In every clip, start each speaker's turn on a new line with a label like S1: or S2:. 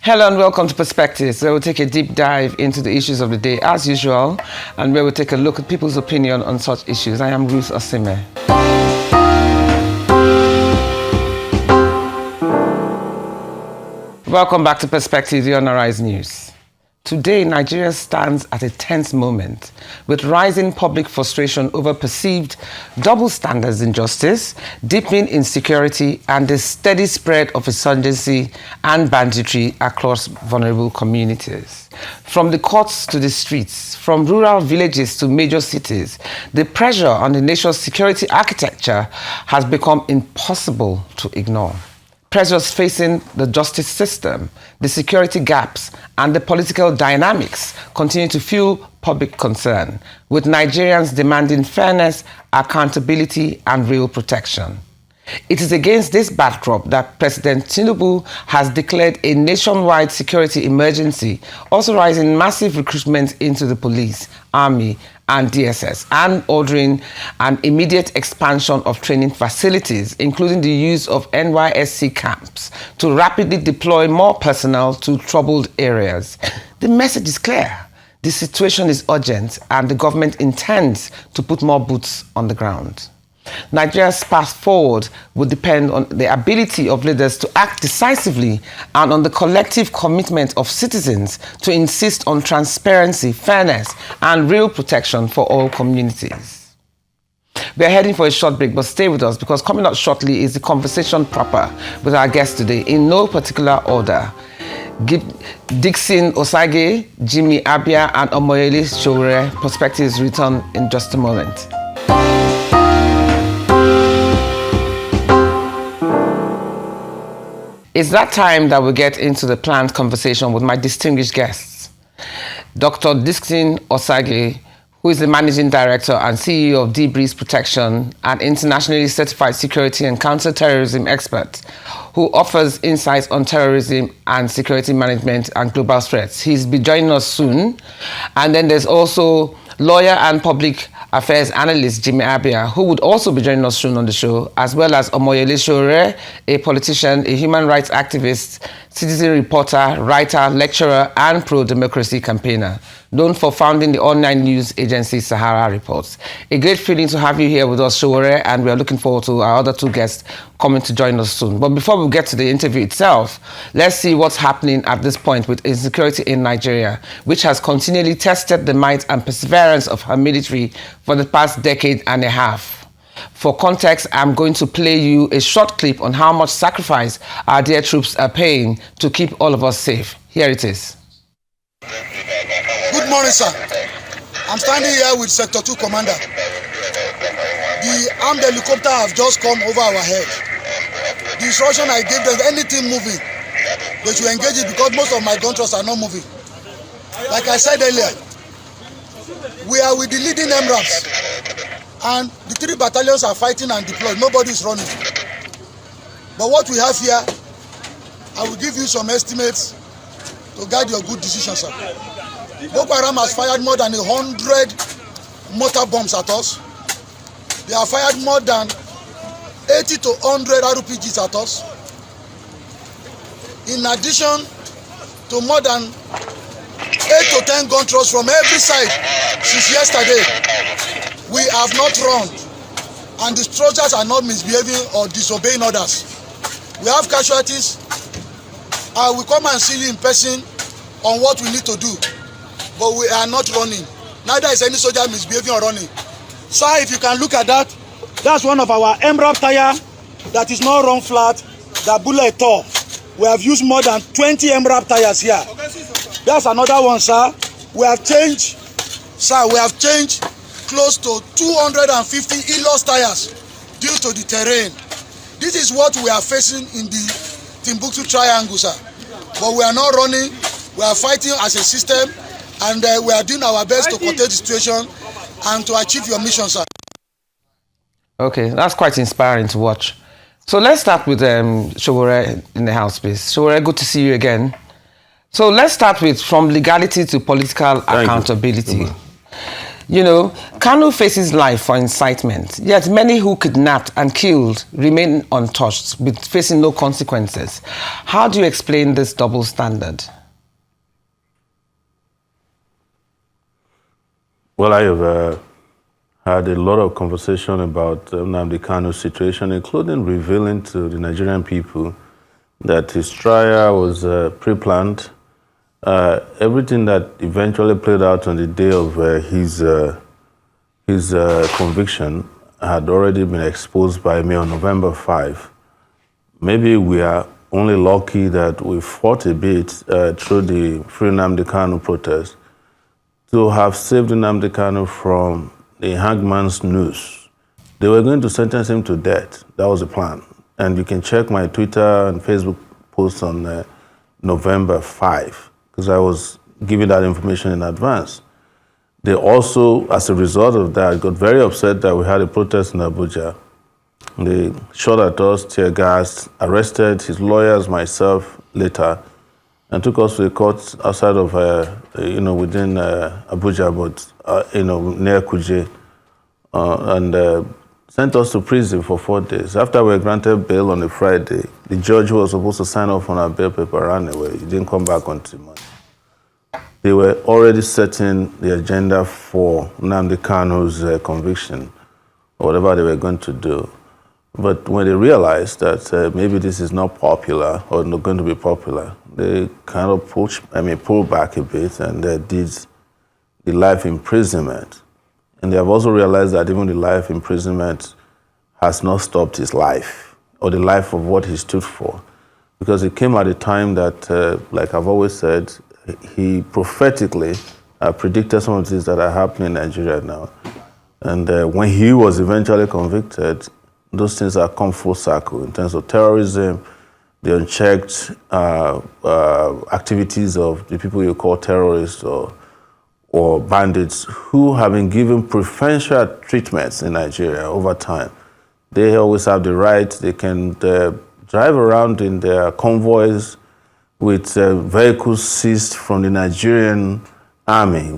S1: Hello and welcome to Perspectives, where we'll take a deep dive into the issues of the day as usual, and where we'll take a look at people's opinion on such issues. I am Ruth Osime. Welcome back to Perspectives, the Honorized News. Today, Nigeria stands at a tense moment, with rising public frustration over perceived double standards in justice, deepening insecurity, and the steady spread of insurgency and banditry across vulnerable communities. From the courts to the streets, from rural villages to major cities, the pressure on the nation's security architecture has become impossible to ignore. Pressures facing the justice system, the security gaps, and the political dynamics continue to fuel public concern, with Nigerians demanding fairness, accountability, and real protection. It is against this backdrop that President Tinubu has declared a nationwide security emergency, authorizing massive recruitment into the police, army, and DSS, and ordering an immediate expansion of training facilities, including the use of NYSC camps, to rapidly deploy more personnel to troubled areas. The message is clear. The situation is urgent, and the government intends to put more boots on the ground. Nigeria's path forward will depend on the ability of leaders to act decisively and on the collective commitment of citizens to insist on transparency, fairness, and real protection for all communities. We are heading for a short break, but stay with us because coming up shortly is the conversation proper with our guest today in no particular order. Dickson, Osajie, Jimmy Abia, and Omoyele Sowore. Perspectives return in just a moment. It's that time that we get into the planned conversation with my distinguished guests. Dr. Dickson Osajie, who is the Managing Director and CEO of Breeze Protection, an internationally certified security and counter-terrorism expert who offers insights on terrorism and security management and global threats. He's be joining us soon. And then there's also lawyer and public affairs analyst Jimmy Abia, who would also be joining us soon on the show, as well as Omoyele Sowore, a politician, a human rights activist, citizen reporter, writer, lecturer, and pro-democracy campaigner, known for founding the online news agency Sahara Reports. A great feeling to have you here with us, Sowore, and we are looking forward to our other two guests coming to join us soon. But before we get to the interview itself, let's see what's happening at this point with insecurity in Nigeria, which has continually tested the might and perseverance of her military for the past decade and a half. For context, I'm going to play you a short clip on how much sacrifice our dear troops are paying to keep all of us safe. Here it is.
S2: Good morning, sir. I'm standing here with Sector 2 Commander. The armed helicopter have just come over our head. The instruction I gave them, anything moving, they should engage it because most of my gun trucks are not moving. Like I said earlier, we are with the leading MRAPs. And the 3 battalions are fighting and deployed. Nobody is running. But what we have here, I will give you some estimates to guide your good decision, sir. Boko Haram has fired more than 100 mortar bombs at us. They have fired more than 80 to 100 RPGs at us. In addition to more than 8 to 10 gun trucks from every side since yesterday. We have not run, and the soldiers are not misbehaving or disobeying orders. We have casualties. I will come and see you in person on what we need to do, but we are not running. Neither is any soldier misbehaving or running. Sir, if you can look at that, that's one of our MRAP tire that is not run flat, that bullet tore. We have used more than 20 MRAP tires here. That's another one, sir. We have changed close to 250 e-loss tires due to the terrain. This is what we are facing in the Timbuktu Triangle, sir. But we are not running. We are fighting as a system, and we are doing our best to contain the situation and to achieve your mission, sir.
S1: Okay, that's quite inspiring to watch. So let's start with Sowore in the house, please. Sowore, good to see you again. So let's start with from legality to political accountability. You know, Kanu faces life for incitement, yet many who kidnapped and killed remain untouched, with facing no consequences. How do you explain this double standard?
S3: Well, I have had a lot of conversation about Nnamdi Kanu's situation, including revealing to the Nigerian people that his trial was pre-planned. Everything that eventually played out on the day of his conviction had already been exposed by me on November 5. Maybe we are only lucky that we fought a bit through the Free Nnamdi Kanu protest to have saved Nnamdi Kanu from the hangman's noose. They were going to sentence him to death. That was the plan. And you can check my Twitter and Facebook posts on November 5, because I was giving that information in advance. They also, as a result of that, got very upset that we had a protest in Abuja. They shot at us, tear gas, arrested his lawyers, myself, later, and took us to the court outside of, within Abuja, but, near Kuje, and sent us to prison for 4 days. After we were granted bail on a Friday, the judge who was supposed to sign off on our bail paper ran away. He didn't come back until Monday. They were already setting the agenda for Nnamdi Kanu's conviction, or whatever they were going to do. But when they realized that maybe this is not popular or not going to be popular, they kind of pulled back a bit, and they did the life imprisonment. And they have also realized that even the life imprisonment has not stopped his life, or the life of what he stood for. Because it came at a time that, like I've always said, he prophetically predicted some of the things that are happening in Nigeria now. And when he was eventually convicted, those things are come full circle in terms of terrorism, the unchecked activities of the people you call terrorists or bandits who have been given preferential treatments in Nigeria over time. They always have the right, they can drive around in their convoys with vehicles seized from the Nigerian army.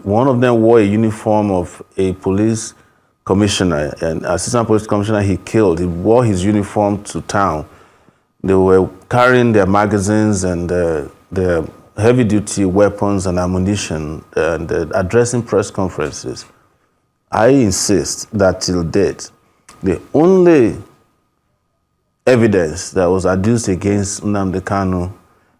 S3: One of them wore a uniform of a police commissioner, an assistant police commissioner he killed. He wore his uniform to town. They were carrying their magazines and their heavy-duty weapons and ammunition and addressing press conferences. I insist that till date, the only evidence that was adduced against Nnamdi Kanu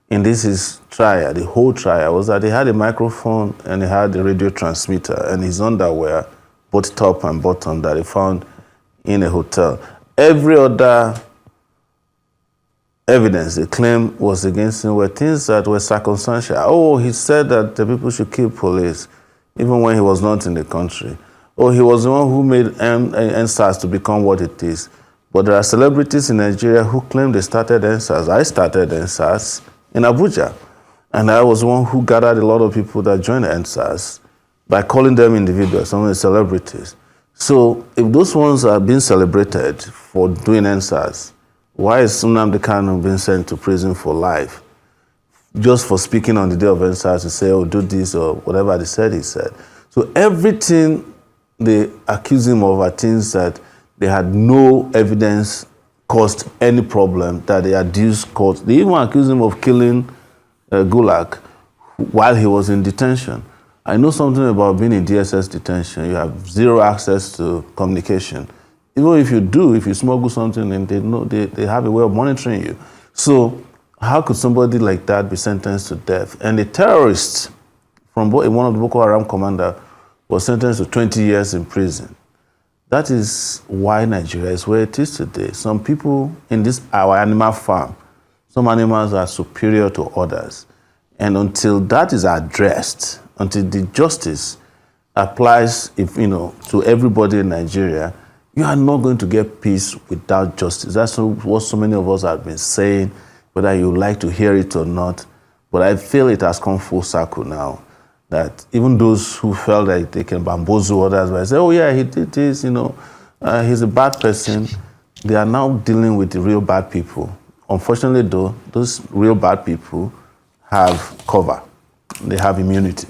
S3: in his trial, the whole trial, was that he had a microphone and he had a radio transmitter and his underwear, both top and bottom, that he found in a hotel. Every other evidence they claim was against him were things that were circumstantial. Oh, he said that the people should kill police, even when he was not in the country. Oh, he was the one who made NSAS to become what it is. But there are celebrities in Nigeria who claim they started NSAS. I started NSAS in Abuja. And I was the one who gathered a lot of people that joined NSAS by calling them individuals, some of the celebrities. So if those ones are being celebrated for doing NSAS, why is Nnamdi Kanu being sent to prison for life? Just for speaking on the day of NSAS to say, oh, do this or whatever they said he said. So everything they accuse him of are things that they had no evidence caused any problem that they adduced caused. They even accused him of killing Gulag while he was in detention. I know something about being in DSS detention. You have zero access to communication. Even if you do, if you smuggle something, and they have a way of monitoring you. So how could somebody like that be sentenced to death? And the terrorist from one of the Boko Haram commander was sentenced to 20 years in prison. That is why Nigeria is where it is today. Some people in our animal farm, some animals are superior to others. And until that is addressed, until the justice applies to everybody in Nigeria, you are not going to get peace without justice. That's what so many of us have been saying, whether you like to hear it or not. But I feel it has come full circle now, that even those who felt like they can bamboozle others by saying, oh yeah, he did this, he's a bad person, they are now dealing with the real bad people. Unfortunately though, those real bad people have cover. They have immunity.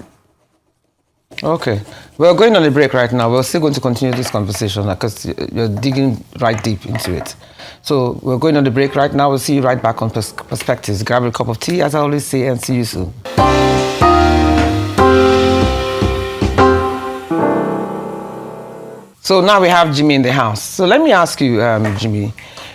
S1: Okay. We're going on a break right now. We're still going to continue this conversation because you're digging right deep into it. So we're going on the break right now. We'll see you right back on Perspectives. Grab a cup of tea, as I always say, and see you soon. So now we have Jimmy in the house. So let me ask you, Jimmy.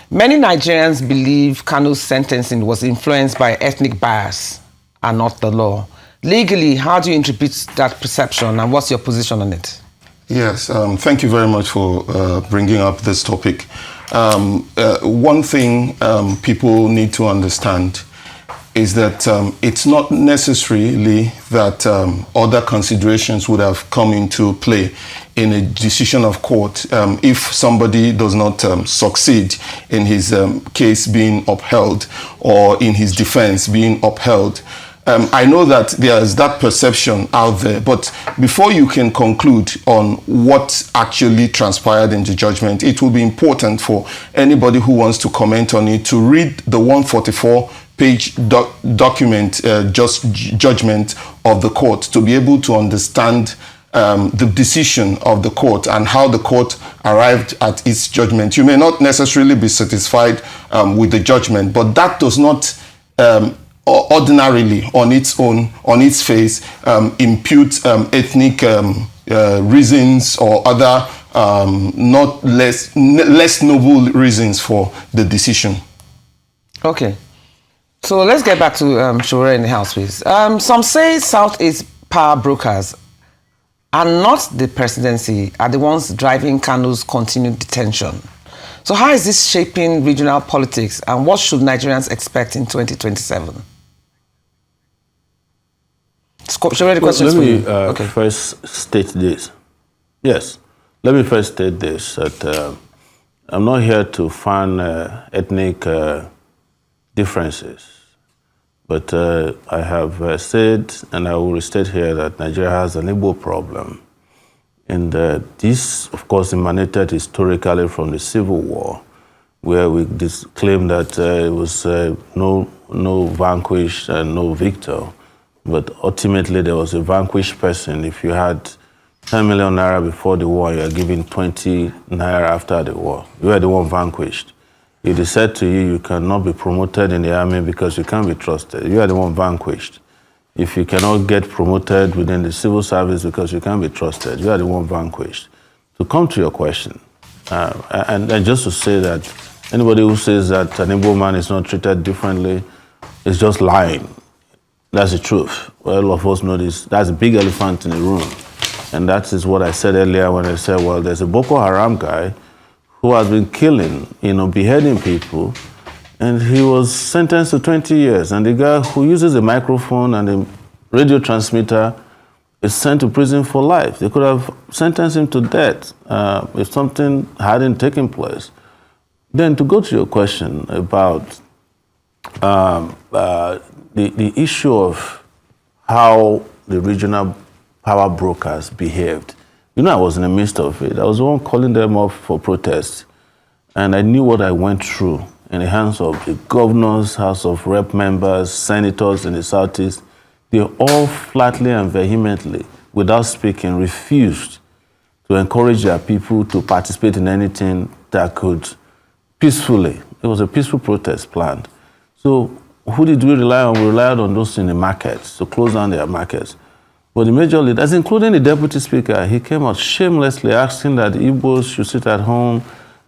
S1: Many Nigerians believe Kanu's sentencing was influenced by ethnic bias and not the law. Legally, how do you interpret that perception and what's your position on it?
S4: Yes, thank you very much for bringing up this topic. One thing people need to understand is that it's not necessarily that other considerations would have come into play in a decision of court if somebody does not succeed in his case being upheld or in his defense being upheld. I know that there's that perception out there, but before you can conclude on what actually transpired in the judgment, it will be important for anybody who wants to comment on it to read the 144-page document, judgment of the court, to be able to understand the decision of the court and how the court arrived at its judgment. You may not necessarily be satisfied with the judgment, but that does not ordinarily on its own, on its face, impute ethnic reasons or other not less noble reasons for the decision. Okay.
S1: So let's get back to Sowore in the house, please. Some say Southeast power brokers and not the presidency are the ones driving Kanu's continued detention. So how is this shaping regional politics and what should Nigerians expect in 2027?
S3: Let me first state this. Yes, let me first state this, that I'm not here to find ethnic differences, but I have said, and I will restate here, that Nigeria has an Igbo problem. And this, of course, emanated historically from the Civil War, where we claim that it was no vanquished and no victor. But ultimately, there was a vanquished person. If you had 10 million naira before the war, you are giving 20 naira after the war. You are the one vanquished. If they said to you, you cannot be promoted in the army because you can't be trusted, you are the one vanquished. If you cannot get promoted within the civil service because you can't be trusted, you are the one vanquished. To come to your question, and just to say that anybody who says that an Igbo man is not treated differently is just lying. That's the truth. Well, all of us know this. That's a big elephant in the room. And that is what I said earlier when I said, well, there's a Boko Haram guy who has been killing, beheading people, and he was sentenced to 20 years. And the guy who uses a microphone and a radio transmitter is sent to prison for life. They could have sentenced him to death if something hadn't taken place. Then to go to your question about the issue of how the regional power brokers behaved. I was in the midst of it. I was the one calling them off for protest. And I knew what I went through in the hands of the governors, House of Rep members, senators in the Southeast. They all flatly and vehemently, without speaking, refused to encourage their people to participate in anything that could peacefully. It was a peaceful protest planned. So who did we rely on? We relied on those in the markets to close down their markets. But the major leaders, including the deputy speaker, he came out shamelessly asking that the Igbos should sit at home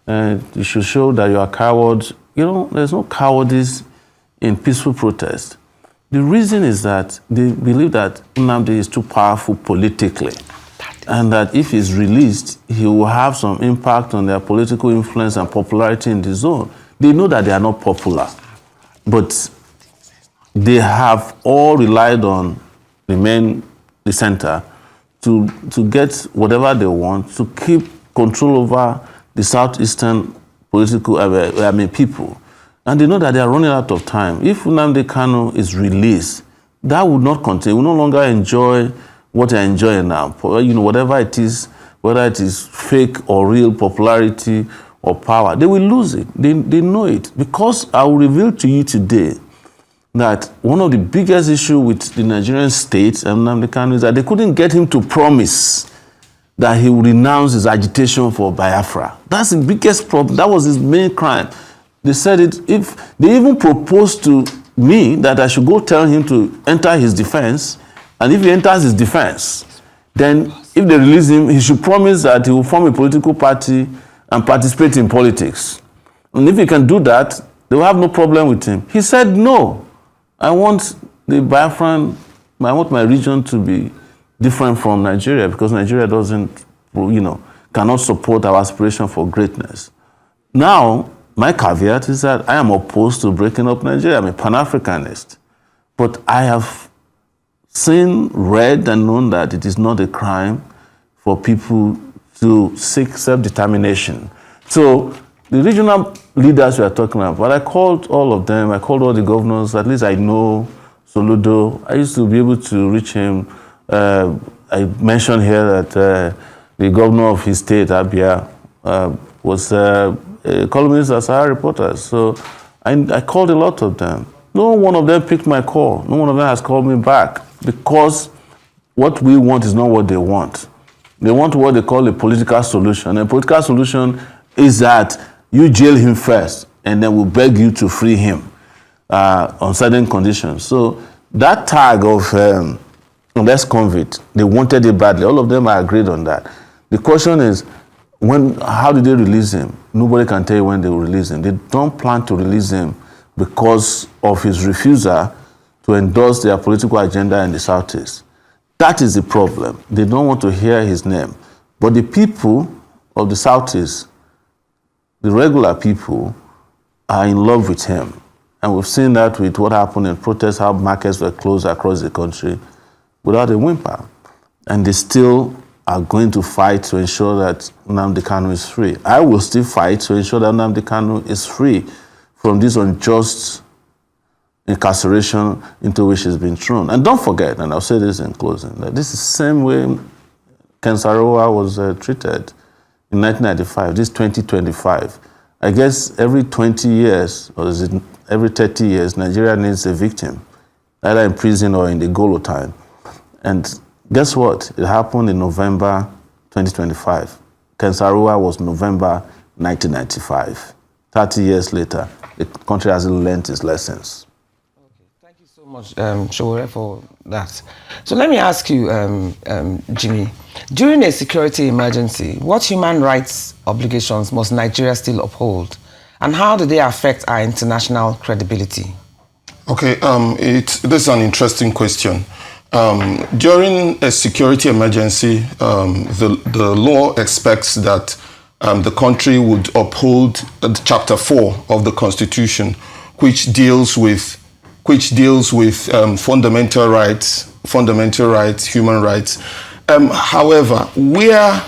S3: and you should show that you are cowards. There's no cowardice in peaceful protest. The reason is that they believe that Nnamdi is too powerful politically, and that if he's released, he will have some impact on their political influence and popularity in the zone. They know that they are not popular, but they have all relied on the center to get whatever they want, to keep control over the southeastern political people. And they know that they are running out of time. If Nnamdi Kanu is released, that would not continue. We no longer enjoy what they're enjoying now. Whatever it is, whether it is fake or real popularity or power, they will lose it. They know it. Because I will reveal to you today that one of the biggest issues with the Nigerian state and Nnamdi Kanu is that they couldn't get him to promise that he would renounce his agitation for Biafra. That's the biggest problem. That was his main crime. They said it, if they even proposed to me that I should go tell him to enter his defense, and if he enters his defense, then if they release him, he should promise that he will form a political party and participate in politics. And if he can do that, they will have no problem with him. He said, no, I want the Biafran, I want my region to be different from Nigeria because Nigeria doesn't, cannot support our aspiration for greatness. Now, my caveat is that I am opposed to breaking up Nigeria. I'm a Pan-Africanist. But I have seen, read, and known that it is not a crime for people to seek self-determination. So the regional leaders we are talking about, I called all of them, I called all the governors, at least I know Soludo. I used to be able to reach him. I mentioned here that the governor of his state, Abia, was a columnist at Sahara Reporters. So I called a lot of them. No one of them picked my call. No one of them has called me back because what we want is not what they want. They want what they call a political solution. A political solution is that you jail him first and then we'll beg you to free him on certain conditions. So that tag of less convict, they wanted it badly. All of them are agreed on that. The question is, how did they release him? Nobody can tell you when they will release him. They don't plan to release him because of his refusal to endorse their political agenda in the Southeast. That is the problem. They don't want to hear his name. But the people of the Southeast, the regular people, are in love with him. And we've seen that with what happened in protests, how markets were closed across the country without a whimper. And they still are going to fight to ensure that Nnamdi Kanu is free. I will still fight to ensure that Nnamdi Kanu is free from this unjust incarceration into which he's been thrown. And don't forget, and I'll say this in closing, that this is the same way Ken Saro-Wiwa was treated in 1995, this 2025. I guess every 20 years, or is it every 30 years, Nigeria needs a victim, either in prison or in the Golo time. And guess what? It happened in November 2025. Ken Saro-Wiwa was November 1995. 30 years later, the country hasn't learned its lessons.
S1: Okay. Thank you so much, Sowore, for that. So let me ask you, Jimmy, during a security emergency, what human rights obligations must Nigeria still uphold? And how do they affect our international credibility? Okay,
S4: this is an interesting question. During a security emergency, the law expects that the country would uphold Chapter 4 of the Constitution, which deals with fundamental rights, human rights. However, where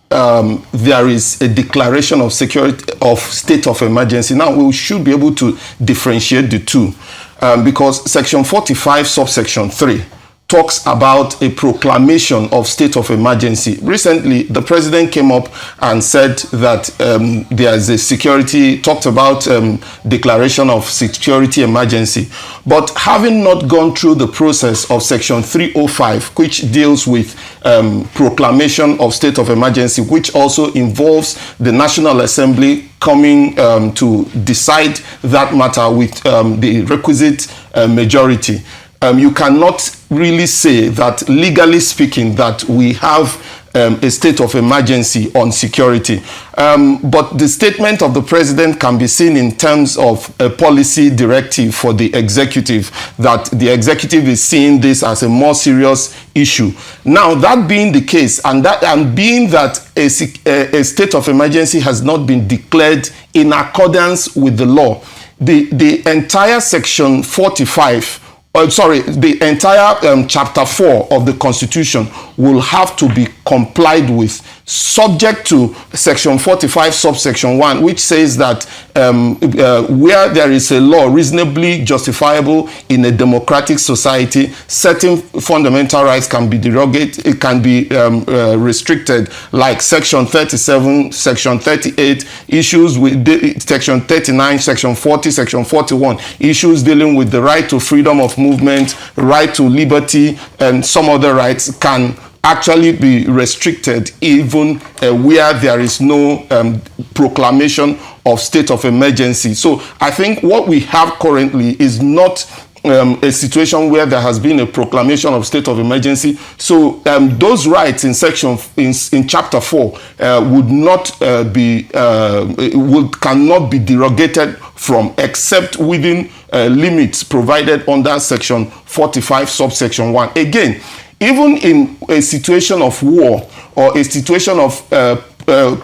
S4: there is a declaration of state of emergency, now we should be able to differentiate the two, because Section 45, subsection 3 talks about a proclamation of state of emergency. Recently, the president came up and said that there is a talked about declaration of security emergency. But having not gone through the process of Section 305, which deals with proclamation of state of emergency, which also involves the National Assembly coming to decide that matter with the requisite majority, you cannot really say that, legally speaking, that we have a state of emergency on security. But the statement of the president can be seen in terms of a policy directive for the executive, that the executive is seeing this as a more serious issue. Now, that being the case, and being that a state of emergency has not been declared in accordance with the law, the entire Section 45, the entire Chapter 4 of the Constitution will have to be complied with subject to Section 45, subsection 1, which says that where there is a law reasonably justifiable in a democratic society, certain fundamental rights can be derogated, it can be restricted, like Section 37, Section 38, issues with Section 39, Section 40, Section 41, issues dealing with the right to freedom of movement, right to liberty, and some other rights can actually be restricted even where there is no proclamation of state of emergency. So I think what we have currently is not a situation where there has been a proclamation of state of emergency. So those rights in in chapter 4 would not cannot be derogated from, except within limits provided under Section 45, subsection 1. Again, even in a situation of war or a situation of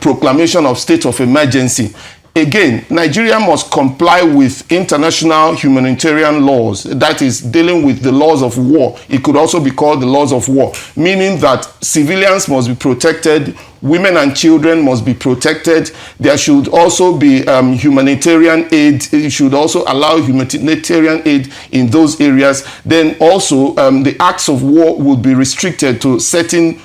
S4: proclamation of state of emergency, again, Nigeria must comply with international humanitarian laws, that is, dealing with the laws of war. It could also be called the laws of war, meaning that civilians must be protected, women and children must be protected. There should also be humanitarian aid. It should also allow humanitarian aid in those areas. Then also the acts of war would be restricted to certain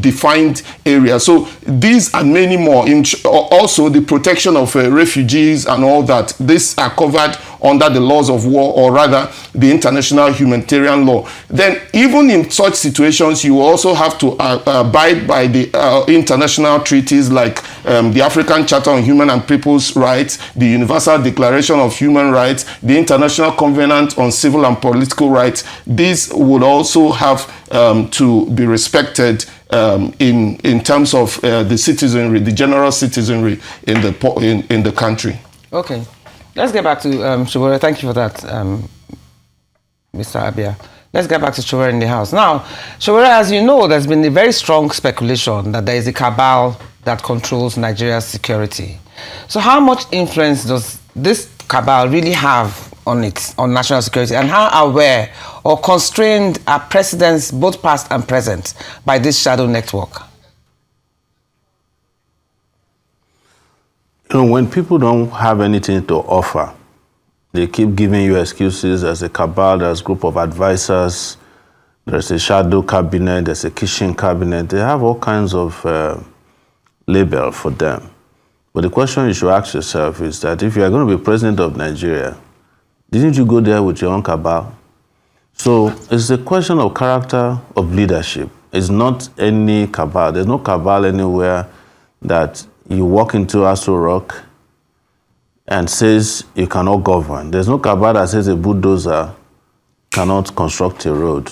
S4: defined areas. So these and many more. Also the protection of refugees and all that. These are covered under the laws of war, or rather the international humanitarian law. Then even in such situations, you also have to abide by the international treaties like the African Charter on Human and People's Rights, the Universal Declaration of Human Rights, the International Covenant on Civil and Political Rights. These would also have to be respected in terms of the citizenry, the general citizenry in the country.
S1: Okay. Let's get back to Sowore. Thank you for that, Mr. Abia. Let's get back to Sowore in the house. Now, Sowore, as you know, there's been a very strong speculation that there is a cabal that controls Nigeria's security. So how much influence does this cabal really have on national security, and how aware or constrained are presidents, both past and present, by this shadow network?
S3: You know, when people don't have anything to offer, they keep giving you excuses. There's a cabal, there's a group of advisors, there's a shadow cabinet, there's a kitchen cabinet. They have all kinds of label for them. But the question you should ask yourself is that if you are going to be president of Nigeria, didn't you go there with your own cabal? So it's a question of character, of leadership. It's not any cabal. There's no cabal anywhere that you walk into Aso Rock and says you cannot govern. There's no cabal that says a bulldozer cannot construct a road.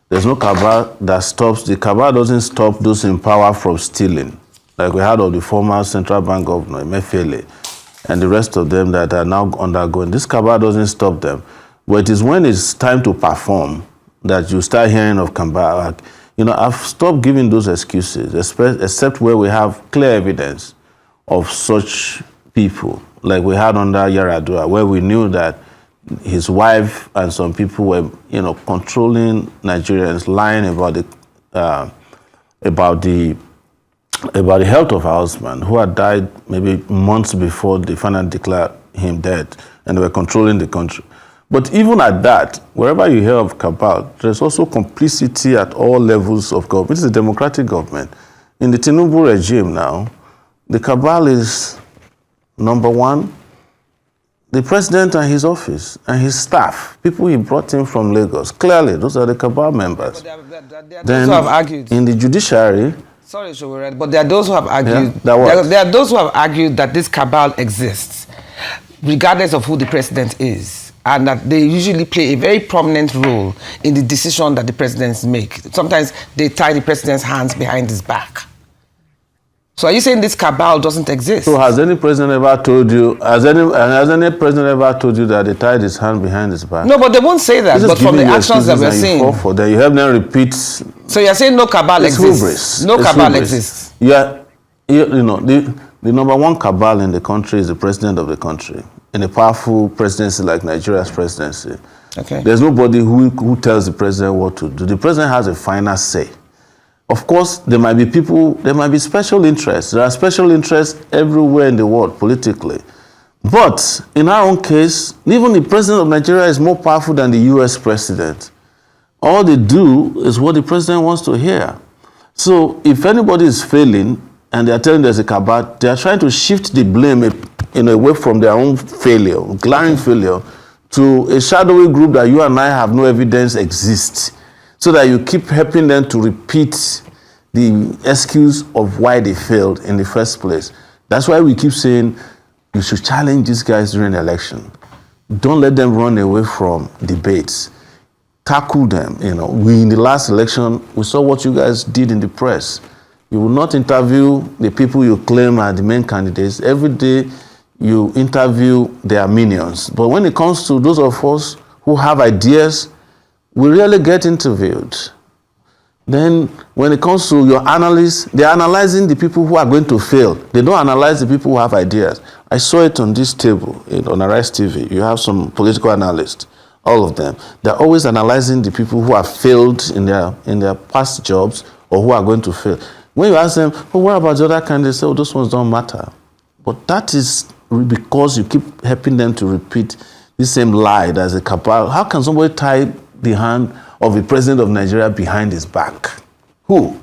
S3: There's no cabal that stops, the cabal doesn't stop those in power from stealing. Like we had of the former central bank governor, Emefiele, and the rest of them that are now undergoing. This cabal doesn't stop them. But it is when it's time to perform that you start hearing of cabal. You know, I've stopped giving those excuses, except where we have clear evidence of such people, like we had under Yaradua, where we knew that his wife and some people were, you know, controlling Nigerians, lying about the health of her husband, who had died maybe months before they finally declared him dead, and they were controlling the country. But even at that, wherever you hear of cabal, there's also complicity at all levels of government. It's a democratic government. In the Tinubu regime now, the cabal is, number one, the president and his office and his staff, people he brought in from Lagos. Clearly, those are the cabal members.
S1: But there are
S3: Then,
S1: those who have argued.
S3: in the judiciary,
S1: Sorry, Sowore, but there are those who have argued.
S3: Yeah,
S1: there are those who have argued that this cabal exists, regardless of who the president is, and that they usually play a very prominent role in the decision that the presidents make. Sometimes they tie the president's hands behind his back. So are you saying this cabal doesn't exist?
S3: So has any president ever told you, has any president ever told you that they tied his hand behind his back?
S1: No, but they won't say that. But from the actions that we're seeing.
S3: You help them repeat.
S1: So you're saying no cabal exists? No cabal exists?
S3: Yeah, you know, the number one cabal in the country is the president of the country. In a powerful presidency like Nigeria's presidency,
S1: okay,
S3: there's nobody who tells the president what to do. The president has a final say Of course, there might be people, there might be special interests. There are special interests everywhere in the world politically. But in our own case, even the president of Nigeria is more powerful than the US president. All they do is what the president wants to hear. So if anybody is failing and they are telling there's a cabal, they are trying to shift the blame away from their own failure, glaring failure, to a shadowy group that you and I have no evidence exists, so that you keep helping them to repeat the excuse of why they failed in the first place. That's why we keep saying you should challenge these guys during the election. Don't let them run away from debates. Tackle them. We in the last election, we saw what you guys did in the press. You will not interview the people you claim are the main candidates. Every day you interview their minions. But when it comes to those of us who have ideas, we rarely get interviewed. Then when it comes to your analysts, they're analyzing the people who are going to fail. They don't analyze the people who have ideas. I saw it on this table, on Arise TV. You have some political analysts, all of them. They're always analyzing the people who have failed in their past jobs or who are going to fail. When you ask them, what about the other candidates? They say, those ones don't matter. But that is because you keep helping them to repeat the same lie as a cabal. How can somebody tie the hand of the president of Nigeria behind his back? Who?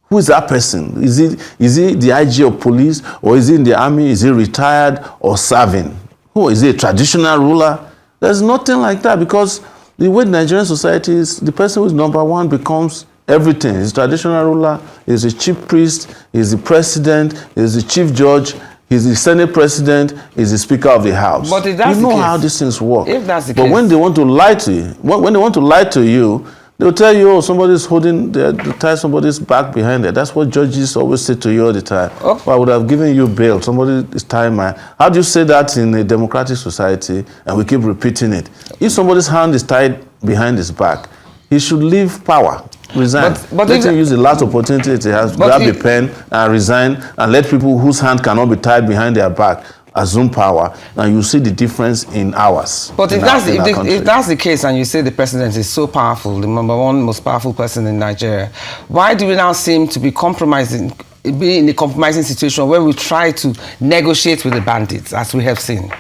S3: Who is that person? Is he the IG of police, or is he in the army? Is he retired or serving? Who? Is he a traditional ruler? There's nothing like that, because the way Nigerian society is, the person who is number one becomes everything. He's a traditional ruler, he's a chief priest, he's the president, he's the chief judge, he's the Senate president, he's the Speaker of the House.
S1: But if that's
S3: you know
S1: the case,
S3: how these things work.
S1: If that's the
S3: but
S1: case,
S3: when they want to lie to you, when they want to lie to you, they'll tell you, oh, somebody's holding, they tie somebody's back behind it. That's what judges always say to you all the time.
S1: Oh.
S3: Well, I would have given you bail. Somebody is tying my... How do you say that in a democratic society and we keep repeating it? If somebody's hand is tied behind his back, he should leave power. Resign. But let him use the last opportunity he has, grab a pen and resign, and let people whose hand cannot be tied behind their back assume power, and you see the difference in hours.
S1: But if that's the case, and you say the president is so powerful, the number one most powerful person in Nigeria, why do we now seem to be be in a compromising situation where we try to negotiate with the bandits, as we have seen?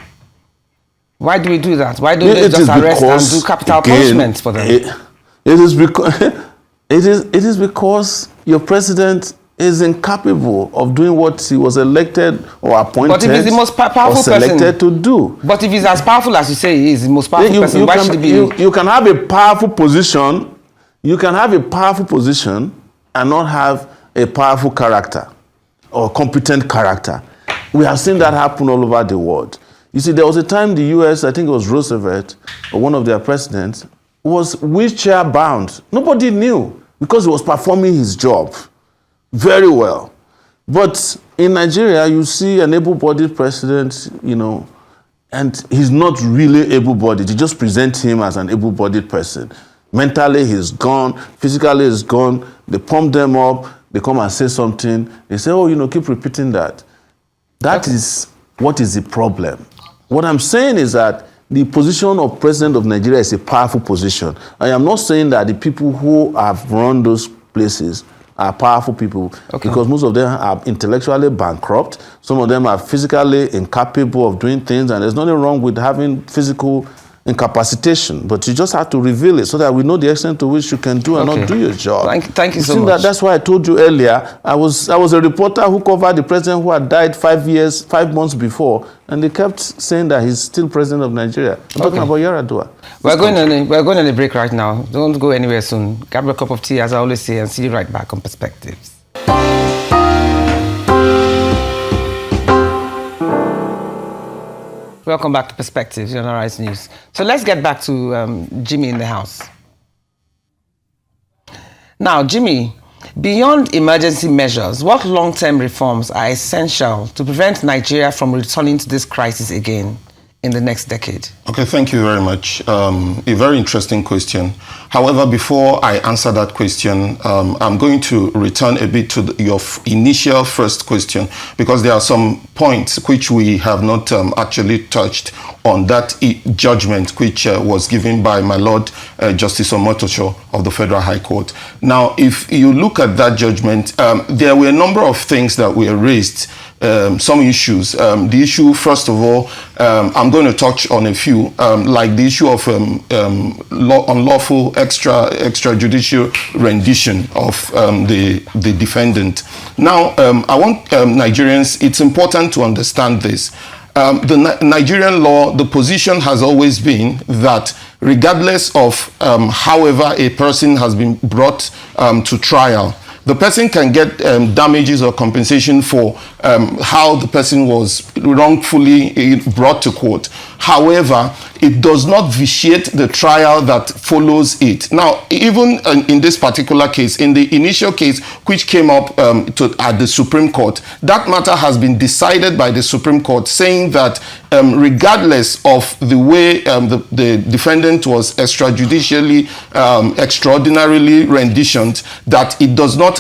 S1: Why do we do that? Why don't they just arrest and do capital punishment for them? It is because your president is incapable of doing what he was elected or appointed, but if he's the most powerful
S3: or selected
S1: person
S3: to do.
S1: But if he's as powerful as you say he is, the most powerful person, why should he be?
S3: You can have a powerful position. You can have a powerful position and not have a powerful character or competent character. We have seen that happen all over the world. You see, there was a time the US, I think it was Roosevelt, or one of their presidents, was wheelchair bound. Nobody knew, because he was performing his job very well. But in Nigeria, you see an able-bodied president, and he's not really able-bodied. You just present him as an able-bodied person. Mentally, he's gone. Physically, he's gone. They pump them up. They come and say something. They say, oh, keep repeating that. That is what is the problem. What I'm saying is that the position of president of Nigeria is a powerful position. I am not saying that the people who have run those places are powerful people, because most of them are intellectually bankrupt. Some of them are physically incapable of doing things, and there's nothing wrong with having physical incapacitation, but you just have to reveal it so that we know the extent to which you can do and not do your job.
S1: Thank you so much.
S3: That's why I told you earlier, I was a reporter who covered the president who had died 5 months before, and they kept saying that he's still president of Nigeria. I'm talking about Yar'Adua.
S1: We're going on a break right now. Don't go anywhere soon. Grab a cup of tea, as I always say, and see you right back on Perspectives. Welcome back to Perspectives on Arise News. So let's get back to Jimmy in the house. Now, Jimmy, beyond emergency measures, what long-term reforms are essential to prevent Nigeria from returning to this crisis again? in the next decade?
S4: Okay, thank you very much. A very interesting question. However, before I answer that question, I'm going to return a bit to your initial first question, because there are some points which we have not actually touched on that judgment which was given by my Lord Justice Omoyele of the Federal High Court. Now, if you look at that judgment, there were a number of things that were raised. Some issues. The issue, first of all, I'm going to touch on a few, like the issue of unlawful extrajudicial rendition of the defendant. Now, I want Nigerians, it's important to understand this. The Nigerian law, the position has always been that regardless of however a person has been brought to trial, the person can get damages or compensation for how the person was wrongfully brought to court. However, it does not vitiate the trial that follows it. Now, even in this particular case, in the initial case which came up at the Supreme Court, that matter has been decided by the Supreme Court, saying that regardless of the way the defendant was extrajudicially, extraordinarily renditioned, that it does not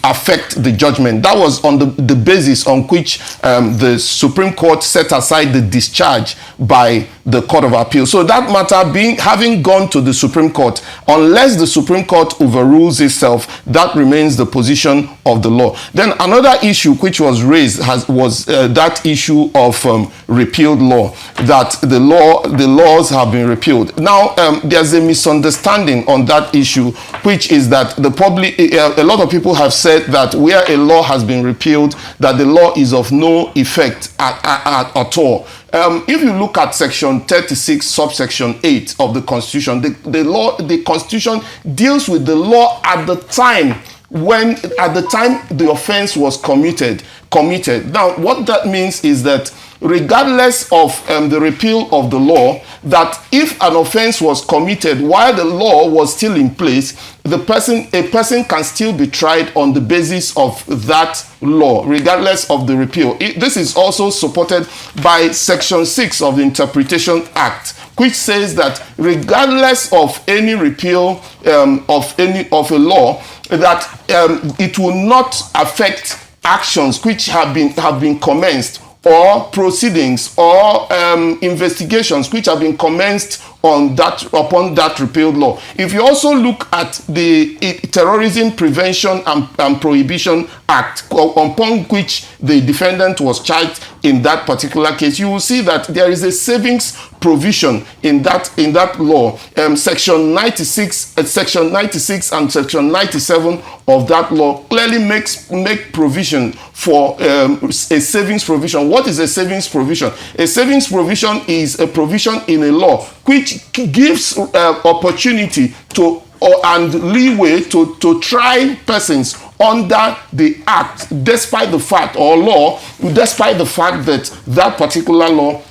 S4: affect the judgment. That was on the basis on which the Supreme Court set aside the discharge by the Court of Appeal. So that matter having gone to the Supreme Court, unless the Supreme Court overrules itself, that remains the position of the law. Then another issue which was raised was that issue of repealed law, that the laws have been repealed. Now, there's a misunderstanding on that issue, which is that a lot of people have said that where a law has been repealed, that the law is of no effect at all. If you look at section 36, subsection 8 of the Constitution, the Constitution deals with the law at the time the offense was committed. Now, what that means is that regardless of the repeal of the law, that if an offense was committed while the law was still in place, a person can still be tried on the basis of that law, regardless of the repeal. This is also supported by section 6 of the Interpretation Act, which says that regardless of any repeal of a law, that it will not affect actions which have been commenced, or proceedings or investigations which have been commenced upon that repealed law. If you also look at the Terrorism Prevention and Prohibition Act, upon which the defendant was charged in that particular case, you will see that there is a savings provision in that law. Section 96 and section 97 of that law clearly make provision for a savings provision. What is a savings provision? A savings provision is a provision in a law which gives opportunity and leeway to try persons under the act, despite the fact that particular law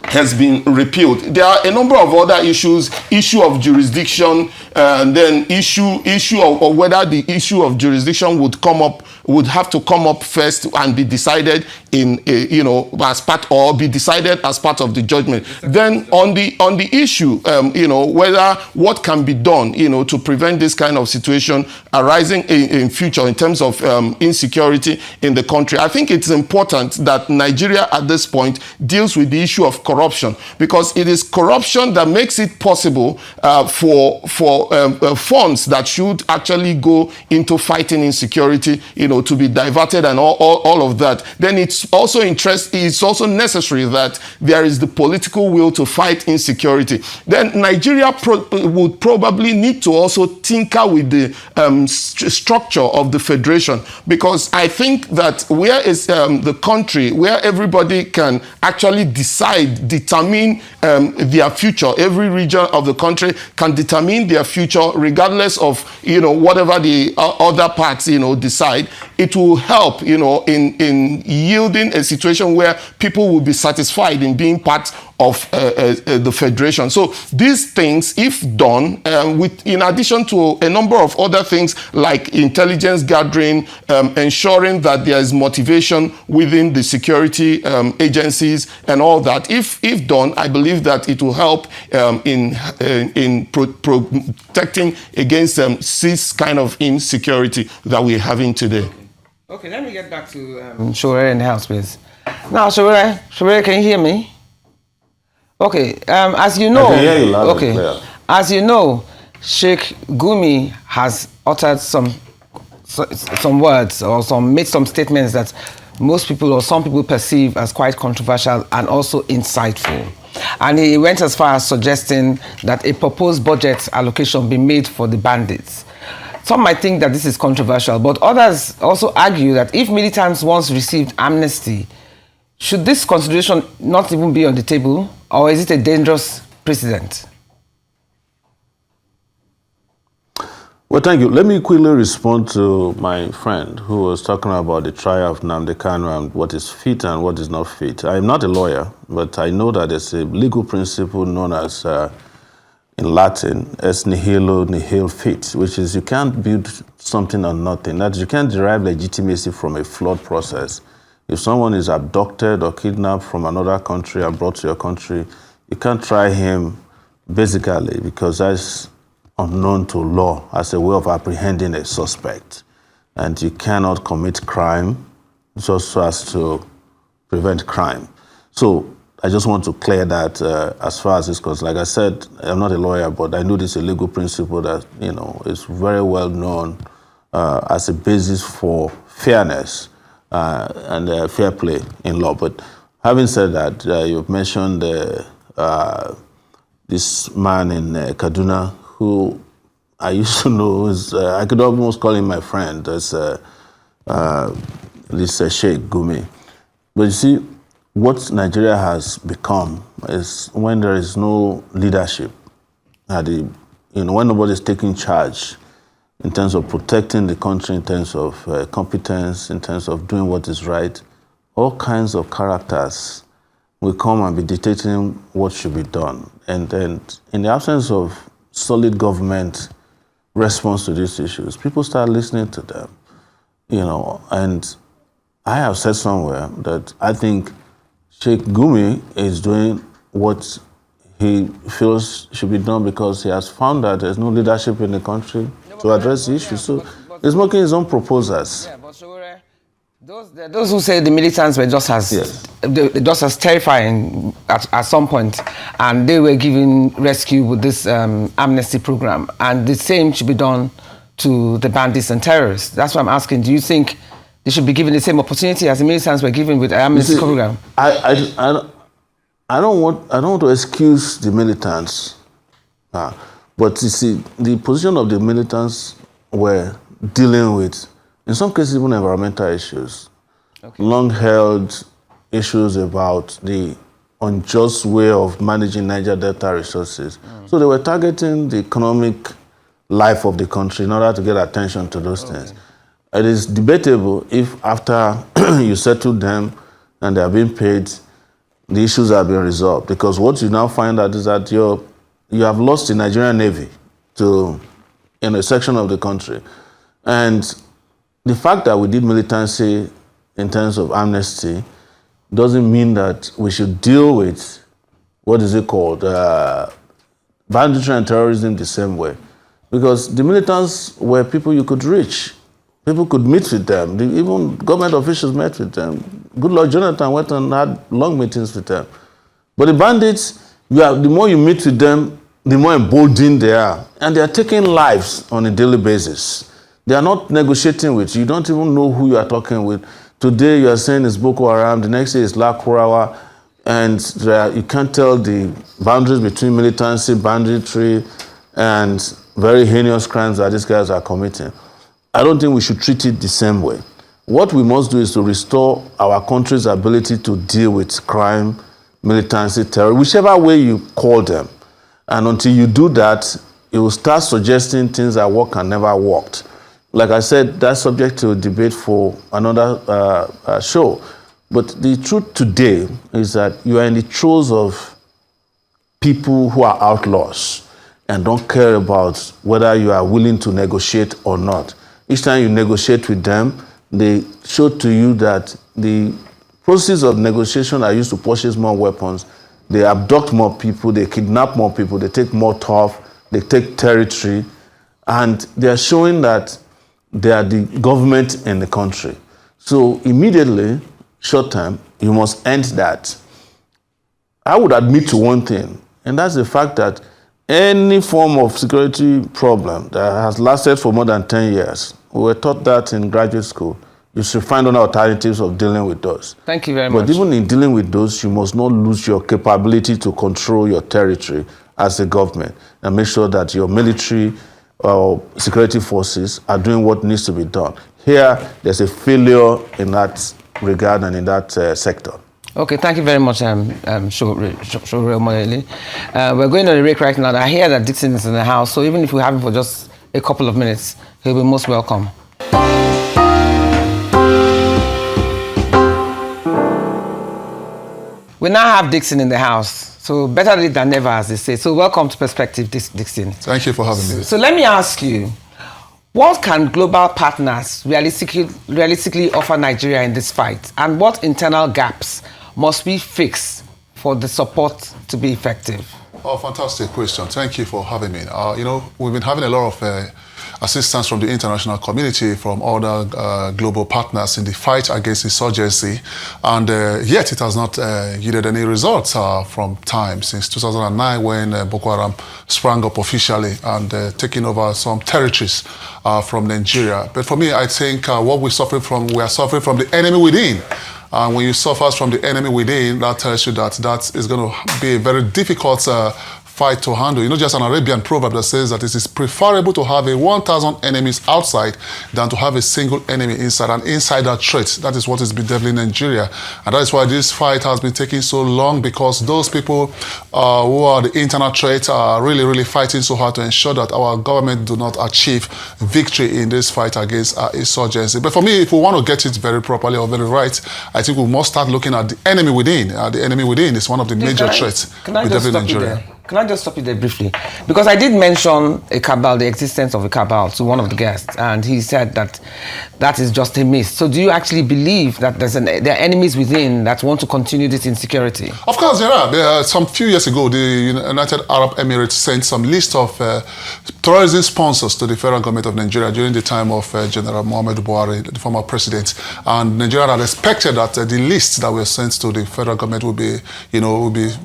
S4: has been repealed. There are a number of other issues, issue of jurisdiction, and then issue of whether the issue of jurisdiction would have to come up first and be decided as part, or be decided as part of the judgment. Then on the issue, whether what can be done, to prevent this kind of situation arising in future in terms of insecurity in the country. I think it's important that Nigeria at this point deals with the issue of corruption, because it is corruption that makes it possible for funds that should actually go into fighting insecurity, to be diverted and all of that. Then it's also necessary that there is the political will to fight insecurity. Then Nigeria would probably need to also tinker with the structure of the federation, because I think that where is the country where everybody can actually determine their future. Every region of the country can determine their future regardless of whatever the other parts decide. it will help, in yielding a situation where people will be satisfied in being part of the federation. So these things, if done, in addition to a number of other things like intelligence gathering, ensuring that there is motivation within the security agencies and all that, if done, I believe that it will help in protecting against this kind of insecurity that we're having today.
S1: Okay, let me get back to Sowore in the house, please. Now, Sowore, can you hear me? Okay, as you know,
S3: I can hear you loud and clear.
S1: As you know, Sheikh Gumi has uttered some words or made some statements that most people or some people perceive as quite controversial and also insightful. And he went as far as suggesting that a proposed budget allocation be made for the bandits. Some might think that this is controversial, but others also argue that if militants once received amnesty, should this consideration not even be on the table, or is it a dangerous precedent?
S3: Well, thank you. Let me quickly respond to my friend who was talking about the trial of Nnamdi Kanu and what is fit and what is not fit. I'm not a lawyer, but I know that there's a legal principle known as, in Latin, es nihilo nihil fit, which is you can't build something on nothing. That you can't derive legitimacy from a flawed process. If someone is abducted or kidnapped from another country and brought to your country, you can't try him basically because that's unknown to law as a way of apprehending a suspect. And you cannot commit crime just so as to prevent crime. So I just want to clear that as far as this goes. Like I said, I'm not a lawyer, but I know this is a legal principle that, is very well known as a basis for fairness and fair play in law. But having said that, you've mentioned this man in Kaduna who I used to know, I could almost call him my friend, as this Sheikh Gumi. But you see, what Nigeria has become is when there is no leadership, when nobody is taking charge in terms of protecting the country, in terms of competence, in terms of doing what is right, all kinds of characters will come and be dictating what should be done. And then in the absence of solid government response to these issues, people start listening to them, and I have said somewhere that I think Sheikh Gumi is doing what he feels should be done because he has found that there's no leadership in the country to address the issue. So he's making his own proposals.
S1: Yeah, but Sowore, those who say the militants were just as terrifying at some point, and they were given rescue with this amnesty program, and the same should be done to the bandits and terrorists. That's why I'm asking, do you think they should be given the same opportunity as the militants were given with the amnesty program?
S3: I don't want to excuse the militants, but you see, the position of the militants were dealing with, in some cases, even environmental issues, long-held issues about the unjust way of managing Niger Delta resources. So they were targeting the economic life of the country in order to get attention to those things. It is debatable if after you settle them and they are being paid, the issues have been resolved. Because what you now find out is that you have lost the Nigerian Navy to a section of the country. And the fact that we did militancy in terms of amnesty doesn't mean that we should deal with, what is it called, banditry and terrorism the same way. Because the militants were people you could reach. People could meet with them. Even government officials met with them. Goodluck Jonathan went and had long meetings with them. But the bandits, the more you meet with them, the more emboldened they are. And they are taking lives on a daily basis. They are not negotiating with you. You don't even know who you are talking with. Today you are saying it's Boko Haram, the next day it's Lakurawa, and you can't tell the boundaries between militancy, banditry, and very heinous crimes that these guys are committing. I don't think we should treat it the same way. What we must do is to restore our country's ability to deal with crime, militancy, terror, whichever way you call them. And until you do that, you will start suggesting things that work and never worked. Like I said, that's subject to debate for another show. But the truth today is that you are in the throes of people who are outlaws and don't care about whether you are willing to negotiate or not. Each time you negotiate with them, they show to you that the process of negotiation are used to purchase more weapons. They abduct more people, they kidnap more people, they take more turf, they take territory, and they are showing that they are the government in the country. So immediately, short term, you must end that. I would admit to one thing, and that's the fact that any form of security problem that has lasted for more than 10 years, we were taught that in graduate school, you should find other alternatives of dealing with those.
S1: Thank you very much.
S3: But even in dealing with those, you must not lose your capability to control your territory as a government and make sure that your military or security forces are doing what needs to be done. Here, there's a failure in that regard and in that sector.
S1: Okay, thank you very much, Sowore Omoyele. We're going on a break right now. I hear that Dickson is in the house, so even if we have him for just a couple of minutes, he'll be most welcome. We now have Dickson in the house, so better late than never, as they say. So welcome to Perspective, Dickson.
S5: Thank you for having me.
S1: So let me ask you, what can global partners realistically offer Nigeria in this fight? And what internal gaps must we fix for the support to be effective?
S5: Oh, fantastic question. Thank you for having me. We've been having a lot of assistance from the international community, from other global partners in the fight against insurgency, and yet it has not yielded any results from time since 2009 when Boko Haram sprang up officially and taking over some territories from Nigeria. But for me, I think what we are suffering from the enemy within. And when you suffer from the enemy within, that tells you that that is going to be a very difficult fight to handle. You know, just an Arabian proverb that says that it is preferable to have 1,000 enemies outside than to have a single enemy inside. An insider threat, that is what is bedeviling Nigeria. And that is why this fight has been taking so long, because those people who are the internal threat are really, really fighting so hard to ensure that our government do not achieve victory in this fight against insurgency. But for me, if we want to get it very properly or very right, I think we must start looking at the enemy within. The enemy within is one of the major threats bedeviling Nigeria.
S1: Can I just stop you there briefly? Because I did mention a cabal, the existence of a cabal, to one of the guests, and he said that that is just a myth. So do you actually believe that there are enemies within that want to continue this insecurity?
S5: Of course there are. Some few years ago, the United Arab Emirates sent some list of terrorism sponsors to the federal government of Nigeria during the time of General Muhammadu Buhari, the former president. And Nigeria had expected that the list that were sent to the federal government would be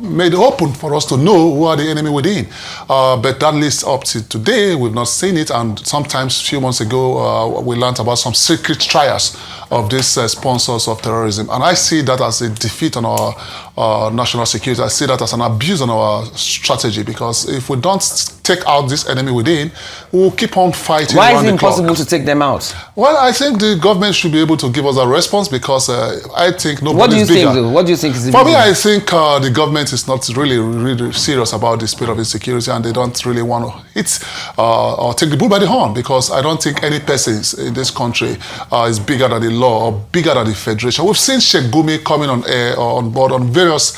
S5: made open for us to know who are the enemy within. But that list up to today, we've not seen it. And sometimes, a few months ago, we learned about some secret trials of these sponsors of terrorism. And I see that as a defeat on our national security. I see that as an abuse on our strategy, because if we don't take out this enemy within, we'll keep on fighting.
S1: Why is it impossible to take them out?
S5: Well, I think the government should be able to give us a response, because I think nobody is bigger.
S1: What do you think is the
S5: For me, I think the government is not really serious about the spread of insecurity, and they don't really want to hit or take the bull by the horn, because I don't think any person in this country is bigger than the law or bigger than the federation. We've seen Sheikh Gumi coming on air or on board on various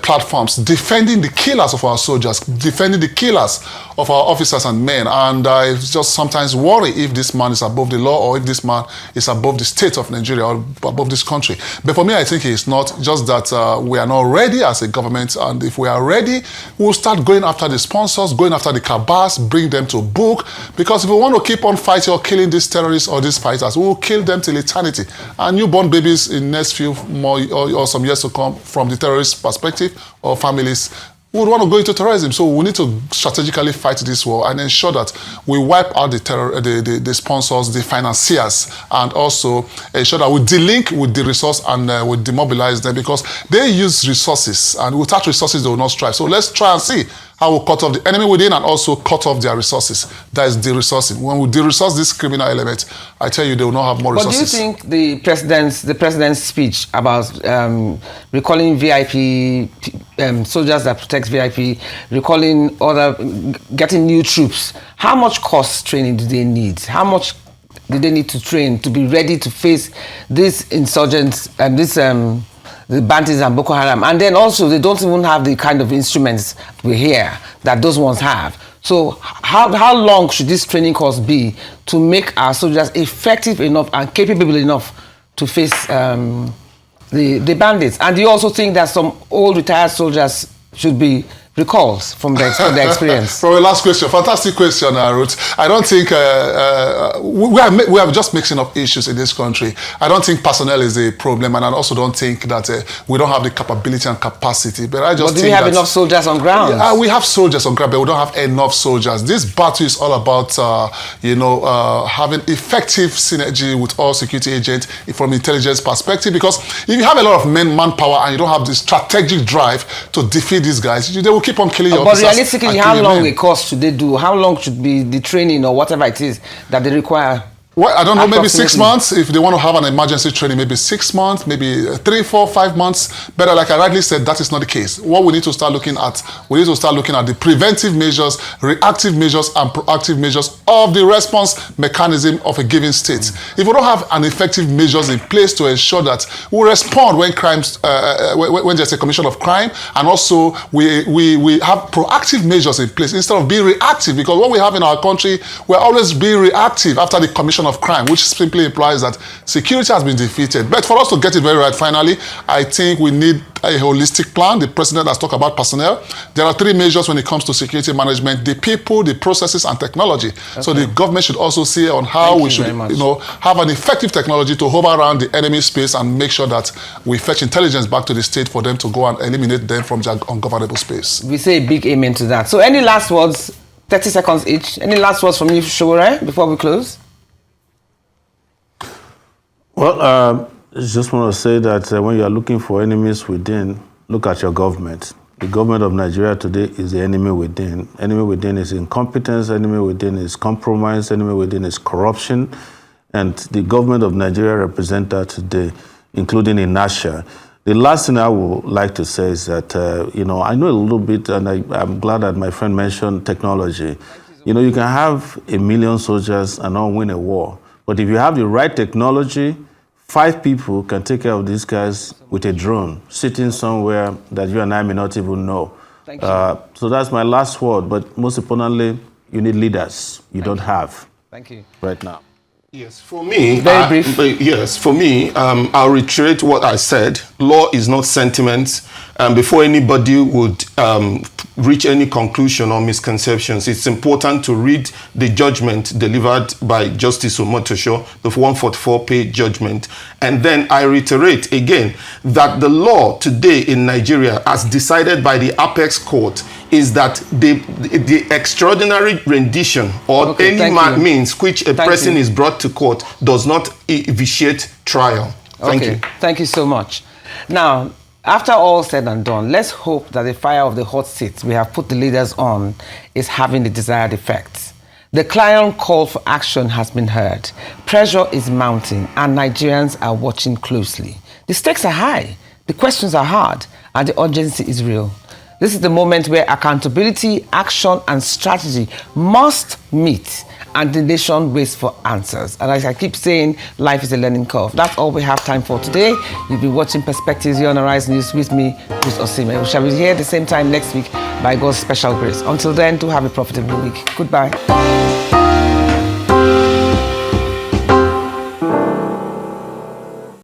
S5: platforms, defending the killers of our soldiers, defending the killers of our officers and men. And I just sometimes worry if this man is above the law, or if this man is above the state of Nigeria or above this country. But for me, I think it's not just that we are not ready as a government. And if we are ready, we'll start going after the sponsors, going after the cabals, bring them to book. Because if we want to keep on fighting or killing these terrorists or these fighters, we will kill them till eternity. And newborn babies in next few more or some years to come, from the terrorist perspective, or families would want to go into terrorism. So we need to strategically fight this war and ensure that we wipe out the sponsors, the financiers, and also ensure that we delink with the resource and we demobilize them, because they use resources, and without resources they will not strive. So let's try and see how we cut off the enemy within and also cut off their resources. That is de-resourcing. When we de-resource this criminal element, I tell you, they will not have more resources.
S1: But do you think the president's speech about recalling VIP soldiers that protect VIP, recalling getting new troops, how much cost training do they need? How much do they need to train to be ready to face these insurgents and the bandits and Boko Haram? And then also, they don't even have the kind of instruments we hear that those ones have. So how long should this training course be to make our soldiers effective enough and capable enough to face the bandits? And do you also think that some old retired soldiers should be recalled from the experience?
S5: From the last question, fantastic question, Ruth. I don't think we are just mixing up issues in this country. I don't think personnel is a problem, and I also don't think that we don't have the capability and capacity. But I just think
S1: do we have enough soldiers on ground?
S5: Yeah, we have soldiers on ground, but we don't have enough soldiers. This battle is all about having effective synergy with all security agents from intelligence perspective. Because if you have a lot of manpower and you don't have the strategic drive to defeat these guys, they will keep on killing your officers.
S1: But realistically, how long a course should they do? How long should be the training or whatever it is that they require?
S5: Well, I don't know, maybe 6 months. If they want to have an emergency training, maybe 6 months, maybe 3, 4, 5 months. But like I rightly said, that is not the case. What we need to start looking at, the preventive measures, reactive measures, and proactive measures of the response mechanism of a given state. If we don't have an effective measures in place to ensure that we respond when crimes, when there's a commission of crime, and also we have proactive measures in place instead of being reactive, because what we have in our country, we're always being reactive after the commission of crime, which simply implies that security has been defeated. But for us to get it very right, finally, I think we need a holistic plan. The president has talked about personnel. There are 3 measures when it comes to security management: the people, the processes, and technology. Okay. So the government should also see on how we should, have an effective technology to hover around the enemy space and make sure that we fetch intelligence back to the state for them to go and eliminate them from their ungovernable space.
S1: We say a big amen to that. So any last words, 30 seconds each. Any last words from you, Sowore, before we close?
S3: Well, I just want to say that when you are looking for enemies within, look at your government. The government of Nigeria today is the enemy within. Enemy within is incompetence, enemy within is compromise, enemy within is corruption. And the government of Nigeria represents that today, including inertia. The last thing I would like to say is that, I know a little bit, and I'm glad that my friend mentioned technology. You can have 1 million soldiers and not win a war. But if you have the right technology, 5 people can take care of these guys with a drone, sitting somewhere that you and I may not even know.
S1: Thank you.
S3: So that's my last word. But most importantly, you need leaders you don't have.
S1: Thank you.
S3: Right now.
S4: Yes, for me,
S1: very brief.
S4: Yes, for me, I'll reiterate what I said. Law is not sentiment. Before anybody would reach any conclusion or misconceptions, it's important to read the judgment delivered by Justice Omotosho, the 144-page judgment. And then I reiterate again that the law today in Nigeria, as decided by the Apex Court, is that the extraordinary rendition or any means which a person is brought to court does not vitiate trial. Thank you.
S1: Thank you so much. Now, after all said and done, let's hope that the fire of the hot seat we have put the leaders on is having the desired effects. The clarion call for action has been heard. Pressure is mounting, and Nigerians are watching closely. The stakes are high, the questions are hard, and the urgency is real. This is the moment where accountability, action, and strategy must meet, and the nation waits for answers. And as I keep saying, life is a learning curve. That's all we have time for today. You'll be watching Perspectives here on Arise News with me, Ruth Osime. We shall be here at the same time next week by God's special grace. Until then, do have a profitable week. Goodbye.